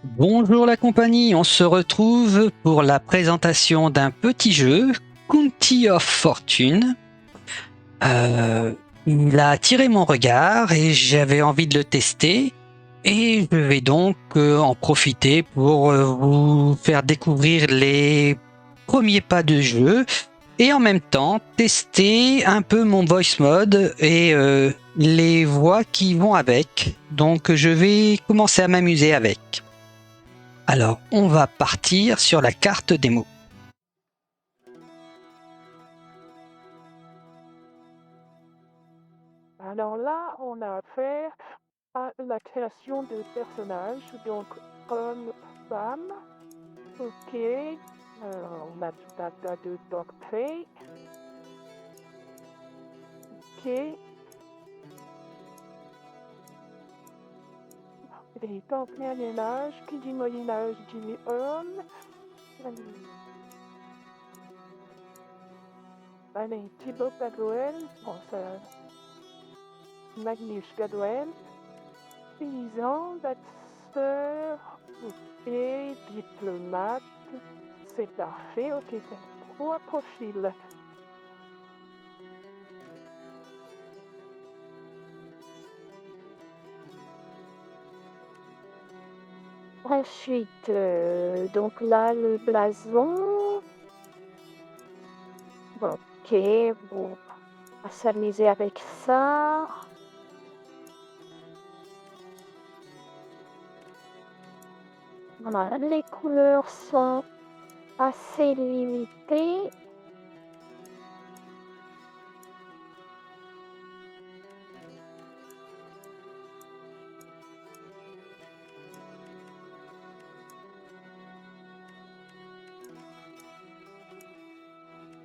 Bonjour la compagnie, on se retrouve pour la présentation d'un petit jeu, County of Fortune. Il a attiré mon regard et j'avais envie de le tester. Et je vais donc en profiter pour vous faire découvrir les premiers pas de jeu et en même temps tester un peu mon voice mode et les voix qui vont avec. Donc je vais commencer à m'amuser avec. Alors, on va partir sur la carte démo. Alors là, on a affaire à la création de personnages, donc homme, femme. Ok. On a tout un tas de portraits. Ok. Les temps Moyen-Âge, qui dit Moyen-Âge dit homme. Allez, Thibaut Cadouel, bon ça, Magnus Cadouel, paysan, bâtisseur, ok, diplomate, c'est parfait, ok, c'est 3 profils. Ensuite, donc là, le blason. Bon, ok, bon, on va s'amuser avec ça. Voilà, les couleurs sont assez limitées.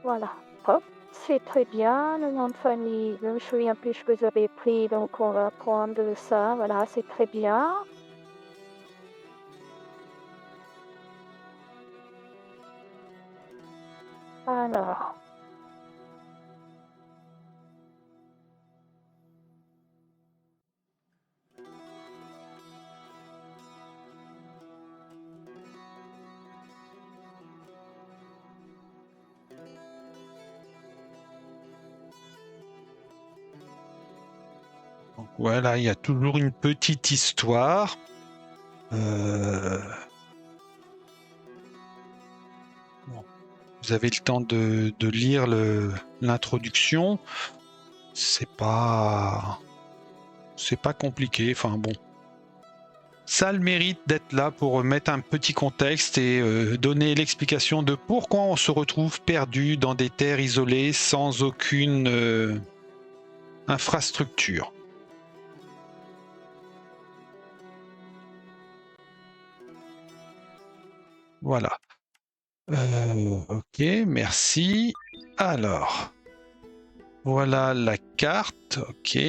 Voilà, hop, c'est très bien. Le nom de famille, je me souviens plus ce que j'avais pris, donc on va prendre ça. Voilà, c'est très bien. Alors, Donc voilà, il y a toujours une petite histoire. Bon, vous avez le temps de lire l'introduction. C'est pas compliqué. Enfin bon, ça a le mérite d'être là pour mettre un petit contexte et donner l'explication de pourquoi on se retrouve perdu dans des terres isolées sans aucune infrastructure. Voilà. Ok, merci. Alors, voilà la carte. Ok.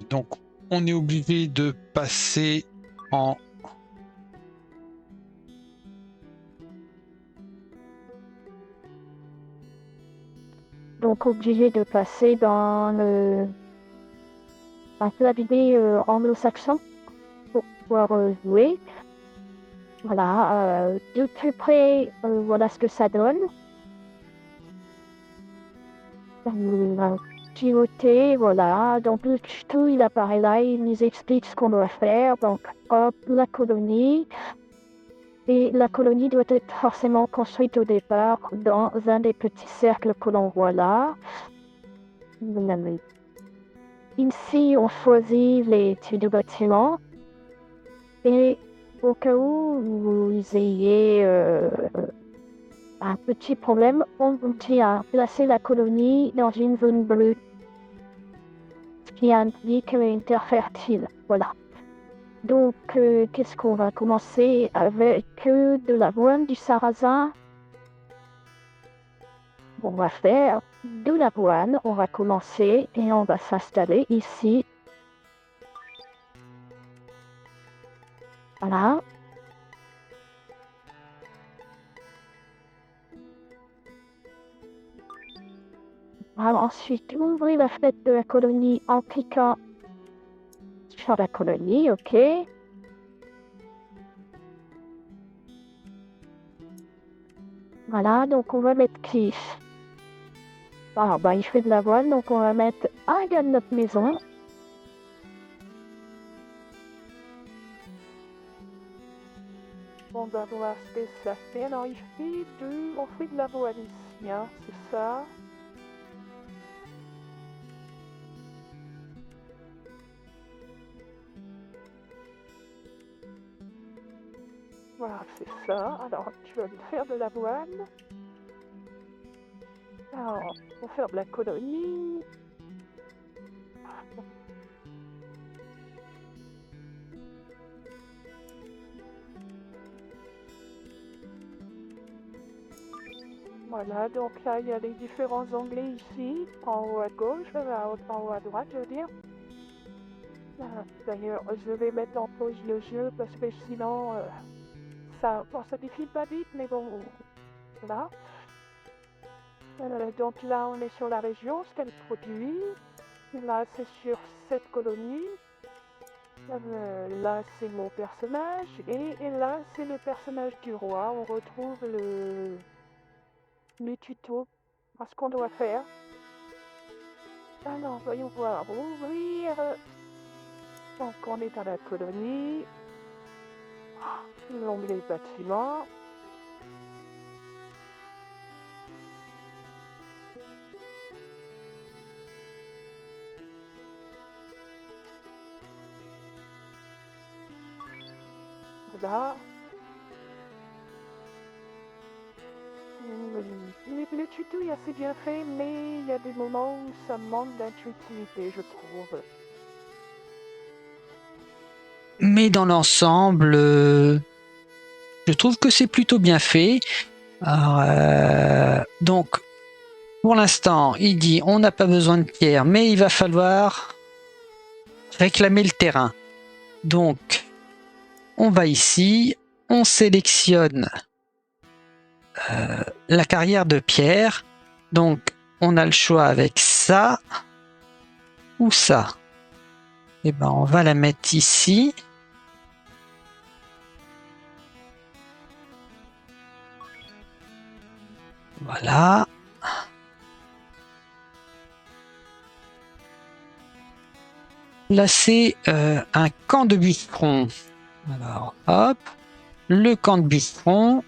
Donc, on est obligé de passer en... donc obligé de passer dans un clavier anglo-saxon pour pouvoir jouer. Voilà, de plus près, voilà ce que ça donne. Piloter, voilà. Donc le tuto, il apparaît là, il nous explique ce qu'on doit faire. Donc, hop, la colonie. Et la colonie doit être forcément construite au départ dans un des petits cercles que l'on voit là. Ici, on choisit les types de bâtiments. Et au cas où vous ayez un petit problème, on vous dit à placer la colonie dans une zone bleue, ce qui indique une terre fertile. Voilà. Donc, qu'est-ce qu'on va commencer avec de l'avoine, du sarrasin. On va faire de l'avoine, on va commencer et on va s'installer ici. Voilà. Alors, ensuite, ouvrir la fenêtre de la colonie en cliquant sur la colonie, ok. Voilà, donc on va mettre qui? Alors, bah, il fait de l'avoine, donc on va mettre un gars de notre maison. On va voir ce que ça fait. Alors, on fait de l'avoine ici, hein, c'est ça. Voilà, c'est ça. Alors, tu vas lui faire de l'avoine. Alors, pour faire de la colonie. Voilà, donc là, il y a les différents onglets ici, en haut à gauche, en haut à droite, je veux dire. D'ailleurs, je vais mettre en pause le jeu parce que sinon, ça défile pas vite, mais bon, là. Donc là, on est sur la région, ce qu'elle produit. Là, c'est sur cette colonie. Là, c'est mon personnage. Et là, c'est le personnage du roi. On retrouve le tuto à ce qu'on doit faire. Alors, voyons voir. Ouvrir. Donc, on est à la colonie. L'onglet bâtiment. Là. Le tuto est assez bien fait, mais il y a des moments où ça manque d'intuitivité, je trouve. Mais dans l'ensemble, je trouve que c'est plutôt bien fait. Alors, donc, pour l'instant, il dit on n'a pas besoin de pierre, mais il va falloir réclamer le terrain. Donc, on va ici, on sélectionne la carrière de pierre. Donc, on a le choix avec ça ou ça. Et ben, on va la mettre ici. Voilà. Là, c'est un camp de bûcherons. Alors, hop, le camp de bûcherons.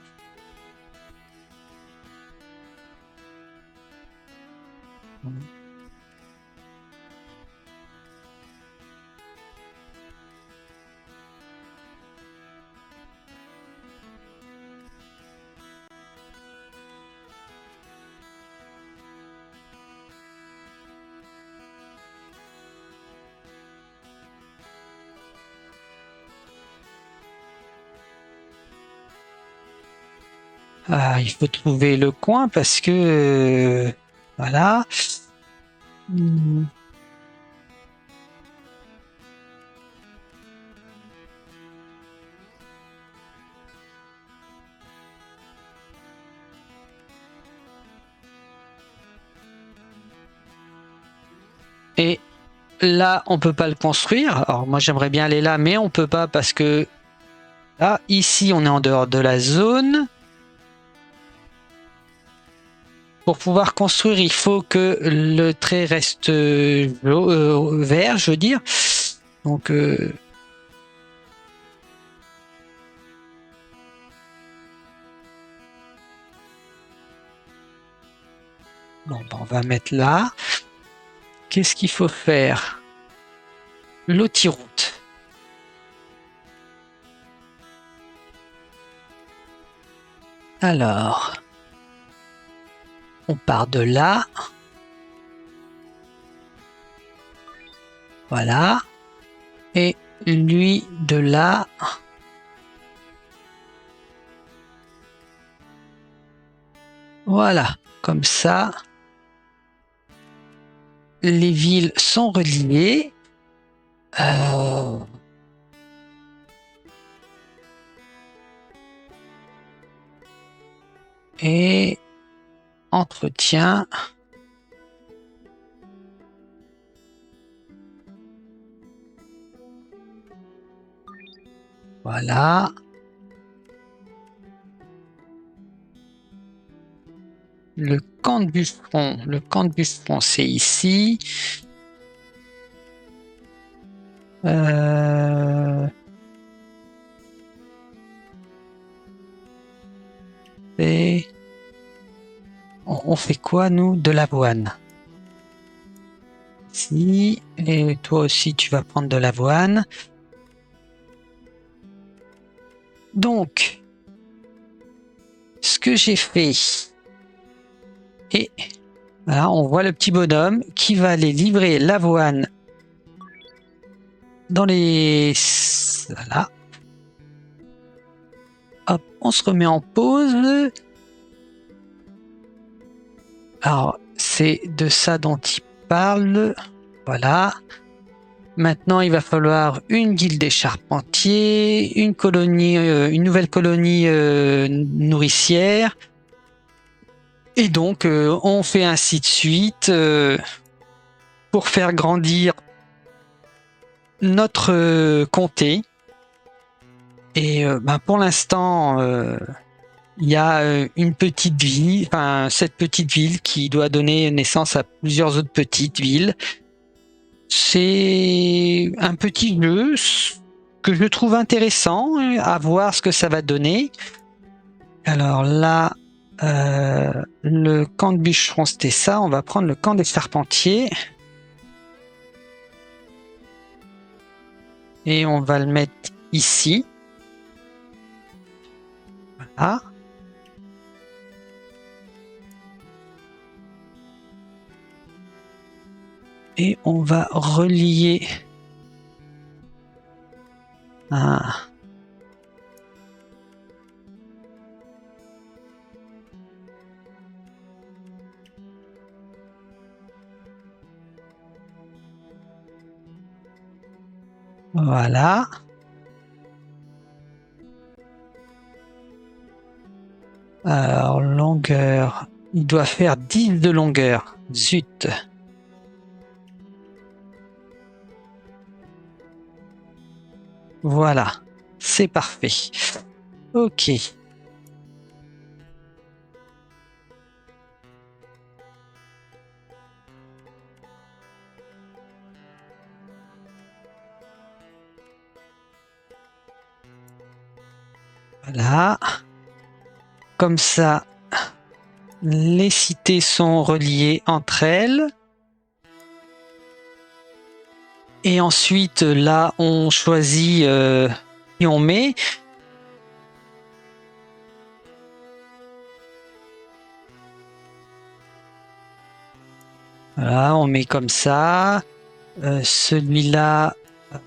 Ah, il faut trouver le coin parce que voilà. Et là, on peut pas le construire. Alors moi, j'aimerais bien aller là, mais on peut pas parce que là, ici, on est en dehors de la zone. Pour pouvoir construire, il faut que le trait reste vert, je veux dire. Donc, bon, on va mettre là. Qu'est-ce qu'il faut faire? Lotiroute. Alors, on part de là. Voilà. Et lui de là. Voilà. Comme ça, les villes sont reliées. Et entretien. Voilà. le camp de bûcheron. Le camp de bûcheron, c'est ici. Et on fait quoi, nous? De l'avoine. Ici. Et toi aussi, tu vas prendre de l'avoine. Donc, ce que j'ai fait, et voilà, on voit le petit bonhomme qui va aller livrer l'avoine dans les... Voilà. Hop, on se remet en pause. Alors, c'est de ça dont il parle. Voilà. Maintenant, il va falloir une guilde des charpentiers, une colonie, une nouvelle colonie nourricière. Et donc, on fait ainsi de suite pour faire grandir notre comté. Et pour l'instant, il y a une petite ville, enfin cette petite ville qui doit donner naissance à plusieurs autres petites villes. C'est un petit jeu que je trouve intéressant à voir ce que ça va donner. Alors là, le camp de bûcheron, c'était ça. On va prendre le camp des charpentiers. Et on va le mettre ici. Voilà. Et on va relier voilà. Alors, longueur, il doit faire 10 de longueur. Zut. Voilà, c'est parfait. Ok. Voilà. Comme ça, les cités sont reliées entre elles. Et ensuite, là, on choisit et on met. Voilà, on met comme ça. Celui-là,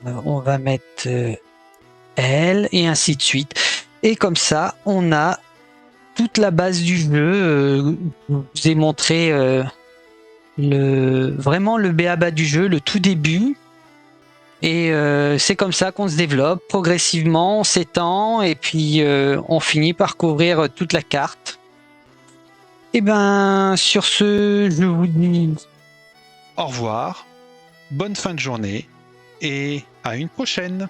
on va mettre elle, et ainsi de suite. Et comme ça, on a toute la base du jeu. Je vous ai montré vraiment le b.a.-ba du jeu, le tout début. Et c'est comme ça qu'on se développe progressivement, on s'étend et puis on finit par couvrir toute la carte. Et ben sur ce, je vous dis au revoir, bonne fin de journée et à une prochaine.